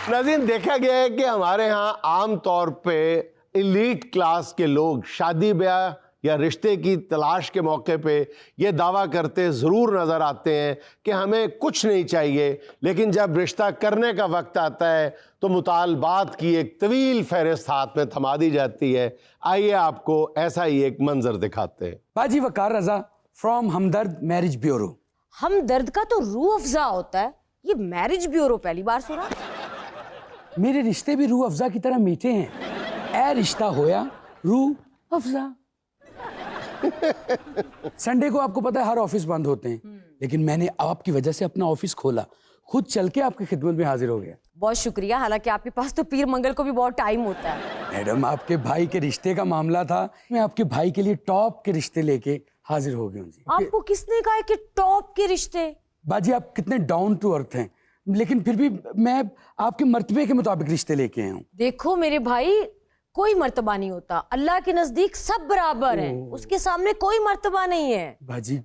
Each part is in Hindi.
नाज़रीन, देखा गया है कि हमारे यहाँ आम तौर पे एलीट क्लास के लोग शादी ब्याह या रिश्ते की तलाश के मौके पे ये दावा करते ज़रूर नज़र आते हैं कि हमें कुछ नहीं चाहिए, लेकिन जब रिश्ता करने का वक्त आता है तो मुतालबात की एक तवील फहरिस्त हाथ में थमा दी जाती है। आइए आपको ऐसा ही एक मंजर दिखाते हैं। बाजी वकार रजा फ्रॉम हमदर्द मैरिज ब्यूरो। हमदर्द का तो रूह अफ़ज़ा होता है, ये मैरिज ब्यूरो पहली बार सुना। मेरे रिश्ते भी रूह अफ़ज़ा की तरह मीठे हैं। ए रिश्ता होया रूह अफ़ज़ा। संडे को आपको पता है हर ऑफिस बंद होते हैं, लेकिन मैंने आपकी वजह से अपना ऑफिस खोला, खुद चल के आपकी खिदमत में हाजिर हो गया। बहुत शुक्रिया। हालांकि आपके पास तो पीर मंगल को भी बहुत टाइम होता है। मैडम, आपके भाई के रिश्ते का मामला था, मैं आपके भाई के लिए टॉप के रिश्ते लेके हाजिर हो गया हूँ जी। आपको किसने कहा है कि टॉप के रिश्ते? बाजी, आप कितने डाउन टू अर्थ हैं, लेकिन फिर भी मैं आपके मर्तबे के मुताबिक रिश्ते लेके आया हूँ। देखो मेरे भाई, कोई मर्तबा नहीं होता, अल्लाह के नजदीक सब बराबर हैं, उसके सामने कोई मर्तबा नहीं है। बाजी,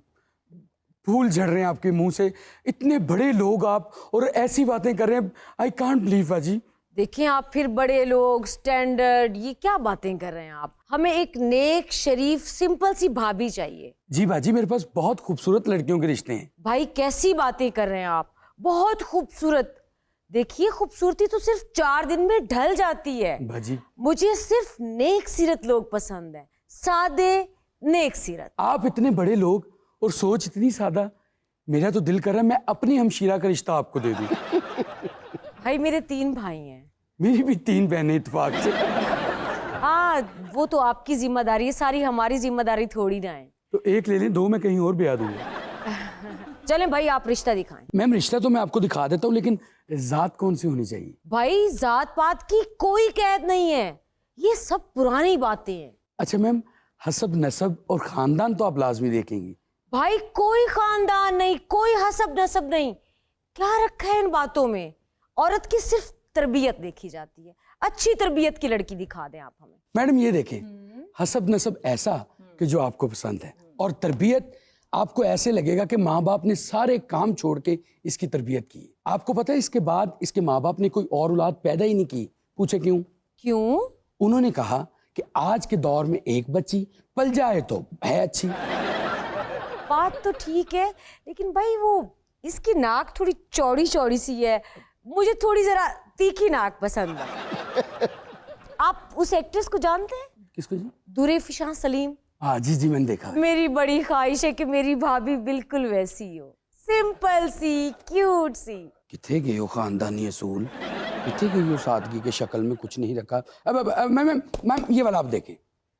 फूल झड़ रहे हैं आपके मुंह से, इतने बड़े लोग आप और ऐसी बातें कर रहे हैं, आई कांट बिलीव। बाजी देखें आप, फिर बड़े लोग, स्टैंडर्ड, ये क्या बातें कर रहे हैं आप? हमें एक नेक शरीफ सिंपल सी भाभी चाहिए। जी बाजी, मेरे पास बहुत खूबसूरत लड़कियों के रिश्ते हैं। भाई कैसी बातें कर रहे हैं आप, बहुत खूबसूरत। देखिए, खूबसूरती तो सिर्फ 4 दिन में ढल जाती है। बाजी, मुझे सिर्फ नेक सीरत लोग पसंद है, सादे नेक सीरत। आप इतने बड़े लोग और सोच इतनी सादा, मेरा तो दिल कर रहा है मैं अपनी हमशीरा का रिश्ता आपको दे दूं। भाई मेरे 3 भाई हैं। मेरी भी 3 बहनें इत्तेफाक से। हाँ, वो तो आपकी जिम्मेदारी है, सारी हमारी जिम्मेदारी थोड़ी ना है। तो एक ले लें, 2 मैं कहीं और ब्याह दूंगा। चलें भाई, आप रिश्ता दिखाएं। मैम, रिश्ता तो मैं आपको दिखा देता हूँ, लेकिन जात कौन सी होनी चाहिए? भाई जात पात की कोई कैद नहीं है, ये सब पुरानी बातें हैं। अच्छा मैम, हसब नसब और खानदान तो आप लाजमी देखेंगी। भाई कोई खानदान नहीं, कोई हसब नसब नहीं, क्या रखा है इन बातों में? औरत की सिर्फ तरबियत देखी जाती है। अच्छी तरबियत की लड़की दिखा दें आप हमें। मैडम ये देखें, हसब नसब ऐसा कि जो आपको पसंद है, और तरबियत आपको ऐसे लगेगा कि माँ बाप ने सारे काम छोड़ के इसकी तरबियत की। आपको पता है इसके बाद इसके माँ बाप ने कोई और औलाद पैदा ही नहीं की। पूछे क्यों? क्यों? उन्होंने कहा कि आज के दौर में एक बच्ची पल जाए तो है अच्छी। बात तो ठीक है, लेकिन भाई वो इसकी नाक थोड़ी चौड़ी चौड़ी सी है, मुझे थोड़ी जरा तीखी नाक पसंद है। आप उस एक्ट्रेस को जानते हैं? किसको जी? दुरे फिशां सलीम। हाँ जी जी, मैंने देखा है। मेरी बड़ी ख्वाहिश है कि मेरी भाभी बिल्कुल वैसी हो, सिंपल सी, क्यूट सी। किथे गए हो खानदानी असूल, किथे गई हो सादगी के शक्ल में कुछ नहीं रखा। अब मैम मैम, ये वाला आप देखें,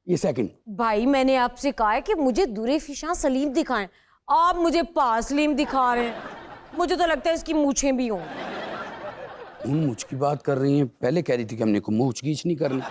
ये सेकंड। भाई मैंने आपसे कहा है कि मुझे दुरे फिशां सलीम दिखाएं, आप मुझे पासलीम दिखा रहे हैं। मुझे तो लगता है इसकी मूछें भी हों। मुझ की बात कर रही हैं, पहले कह रही थी कि हमने को मूछ गीच नहीं करनी।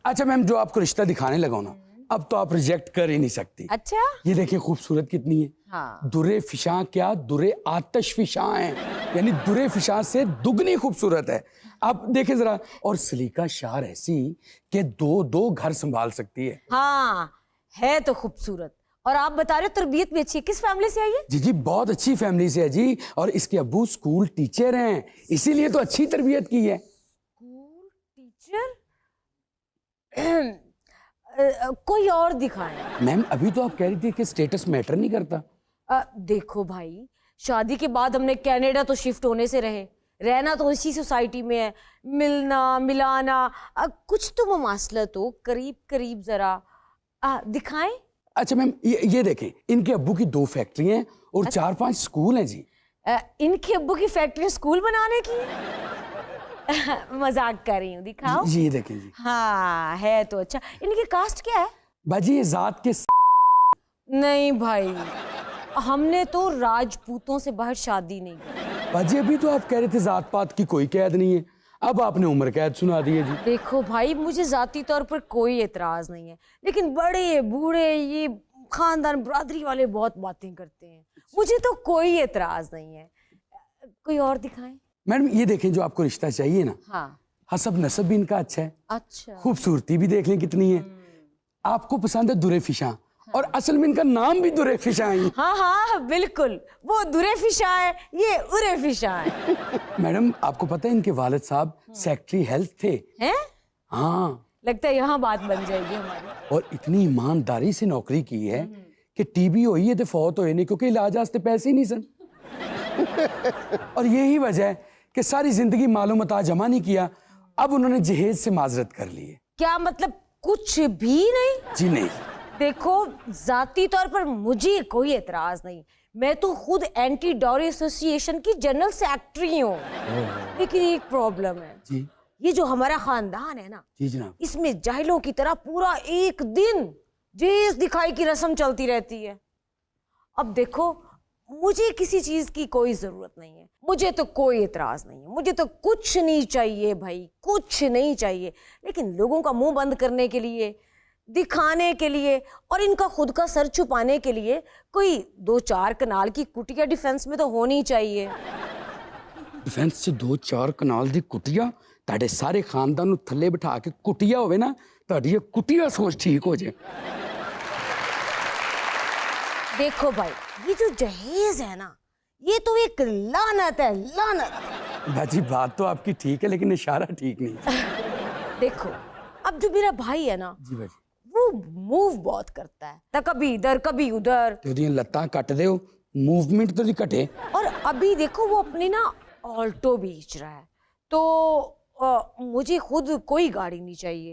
अच्छा मैम, जो आपको रिश्ता दिखाने लगा ना, अब तो आप रिजेक्ट कर ही नहीं सकती। अच्छा, ये देखिए खूबसूरत कितनी है। हाँ। दुरे फिशां क्या, दुरे आतश फिशां हैं, यानी दुरे फिशां से दुगनी खूबसूरत है। आप देखें जरा, और सलीका शार ऐसी कि 2 घर संभाल सकती है। हाँ है तो खूबसूरत। और आप बता रहे हो तरबियत भी अच्छी है। किस फैमिली से आई है? जी जी, बहुत अच्छी फैमिली से है जी, और इसके अब्बू स्कूल टीचर हैं, इसीलिए तो अच्छी तरबियत की है। School teacher? कोई और दिखाएं। मैम, अभी तो आप कह रही थी कि स्टेटस मैटर नहीं करता। देखो भाई, शादी के बाद हमने कनाडा तो शिफ्ट होने से रहे, रहना तो इसी सोसाइटी में है, मिलना मिलाना कुछ तो मुमासलत हो, करीब करीब जरा दिखाएं। अच्छा मैम, ये देखें, इनके अब्बू की 2 फैक्ट्रियां हैं और 4-5 स्कूल हैं जी। इनके अब्बू की फैक्ट्री स्कूल बनाने की? मजाक कर रही हूँ, दिखाओ। जी ये देखें जी। हाँ है तो अच्छा। इनकी कास्ट क्या है? बाजी, ये जात के नहीं भाई, हमने तो राजपूतों से बाहर शादी नहीं की। बाजी, अभी तो आप कह रहे थे जात पात की कोई कैद नहीं है, अब आपने उम्र कैद सुना दी है जी। देखो भाई, मुझे जाती तौर पर कोई एतराज नहीं है, लेकिन बड़े बूढ़े ये खानदान बरादरी वाले बहुत बातें करते हैं, मुझे तो कोई एतराज नहीं है। कोई और दिखाएं। मैडम ये देखें, जो आपको रिश्ता चाहिए ना, हाँ। हसब नसब भी इनका अच्छा है, अच्छा। खूबसूरती भी देख लें कितनी है। आपको पसंद है दुरे फिशां, और असल में इनका नाम भी दुरेफिशा है। हाँ हाँ बिल्कुल, वो दुरेफिशा है, ये उरेफिशा है। मैडम आपको पता है इनके वालिद साहब सेक्रेटरी हेल्थ थे। हैं? हाँ, लगता है यहाँ बात बन जाएगी हमारी। और इतनी ईमानदारी से नौकरी की है कि टीबी होई है तो फौत होए नहीं, क्योंकि इलाज वास्ते पैसे ही नहीं सन। और यही वजह है कि सारी जिंदगी मालूमात जमा नहीं किया, अब उन्होंने जहेज से माजरत कर ली है। क्या मतलब कुछ भी नहीं? जी नहीं। देखो, जाती तौर पर मुझे कोई एतराज नहीं, मैं तो खुद एंटी डॉरी एसोसिएशन की जनरल सेक्रेटरी हूँ। लेकिन एक प्रॉब्लम है जी ये जो हमारा खानदान है ना, जी जनाब, इसमें जाहिलों की तरह पूरा एक दिन जेस दिखाई की रस्म चलती रहती है। अब देखो, मुझे किसी चीज की कोई जरूरत नहीं है, मुझे तो कोई एतराज नहीं है, मुझे तो कुछ नहीं चाहिए भाई, कुछ नहीं चाहिए। लेकिन लोगों का मुंह बंद करने के लिए, दिखाने के लिए और इनका खुद का सर छुपाने के लिए कोई 2-4 कनाल की कुटिया डिफेंस में तो होनी चाहिए। डिफेंस से 2-4 कनाल दी कुटिया, ताड़े सारे खानदान ਨੂੰ ਥੱਲੇ ਬਿਠਾ ਕੇ ਕੁਟਿया ਹੋਵੇ ਨਾ, ਤੁਹਾਡੀ ਇਹ ਕੁਟਿया सोच ठीक हो जाए। देखो भाई, ये जो जहेज है ना, ये तो एक लानत है, लानत। बाजी बात तो आपकी ठीक है, लेकिन इशारा ठीक नहीं। देखो, अब जो मेरा भाई है ना, जी बाजी, वो मूव बहुत करता है, तो कभी इधर कभी उधर। ਤੇ ਉਹਦੀਆਂ ਲੱਤਾਂ ਕੱਟ ਦਿਓ, मूवमेंट तो नहीं घटे। और अभी देखो वो अपनी ना ऑल्टो बेच रहा है, तो मुझे खुद कोई गाड़ी नहीं चाहिए,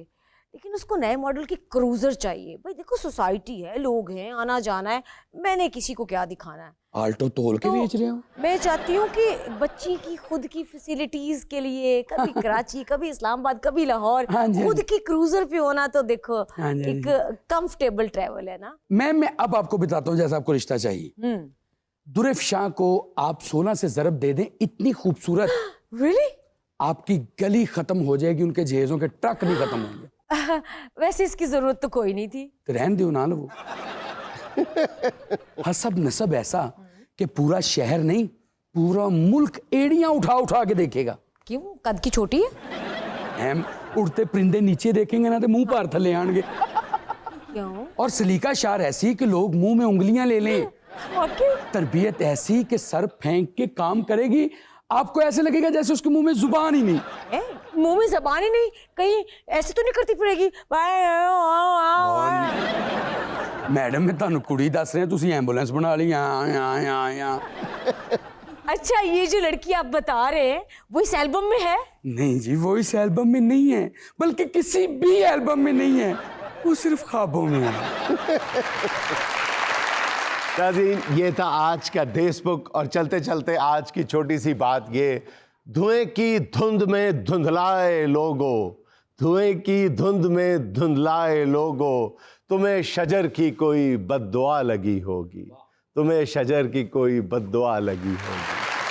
लेकिन उसको नए मॉडल की क्रूजर चाहिए। भाई देखो, सोसाइटी है, लोग हैं, आना जाना है, मैंने किसी को क्या दिखाना है। आल्टो तोल के तो बेच रहे हो? मैं चाहती हूँ कि बच्ची की खुद की फैसिलिटीज के लिए कभी कराची, कभी इस्लामाबाद, कभी लाहौर, हाँ जी, खुद की क्रूजर पे होना, तो देखो हाँ जी, एक कंफर्टेबल ट्रेवल है ना। मैं अब आपको बताता हूँ जैसा आपको रिश्ता चाहिए। दुरेफशां को आप 16 से ज़रब दे दें, इतनी खूबसूरत Really? आपकी गली खत्म हो जाएगी, उनके जहेजों के ट्रक नहीं खत्म होंगे। वैसे इसकी जरूरत तो कोई नहीं थी। तो रहन दो ना वो। हसब नसब ऐसा कि पूरा शहर नहीं, पूरा मुल्क एड़ियां उठा उठा के देखेगा। क्यों, कद की छोटी है? हम उड़ते परिंदे नीचे देखेंगे ना तो मुंह पार थले आएंगे। क्यों? और सलीका शार ऐसी कि लोग मुंह में उंगलियां ले लें। तरबियत ऐसी कि सर फेंक के काम करेगी, आपको ऐसे लगेगा जैसे उसके मुंह में जुबान ही नहीं। मुंह में जबान ही नहीं, कहीं ऐसे तो नहीं करती फिरेगी? मैडम मैं ਤੁਹਾਨੂੰ ਕੁੜੀ ਦੱਸ ਰਿਹਾ, ਤੁਸੀਂ ਐਂਬੂलेंस बना ली यहाँ। अच्छा, ये जो लड़की आप बता रहे हैं वो इस एल्बम में है? नहीं जी, वो इस एल्बम में नहीं है, बल्कि किसी भी एल्बम में नहीं है, वो सिर्फ ख्वाबों में है। नाज़रीन, ये था आज का देशबुक। और चलते चलते आज की छोटी सी बात ये, धुएं की धुंध में धुंधलाए लोगों, धुएं की धुंध में धुंधलाए लोगों, तुम्हें शजर की कोई बद्दुआ लगी होगी, तुम्हें शजर की कोई बद्दुआ लगी होगी।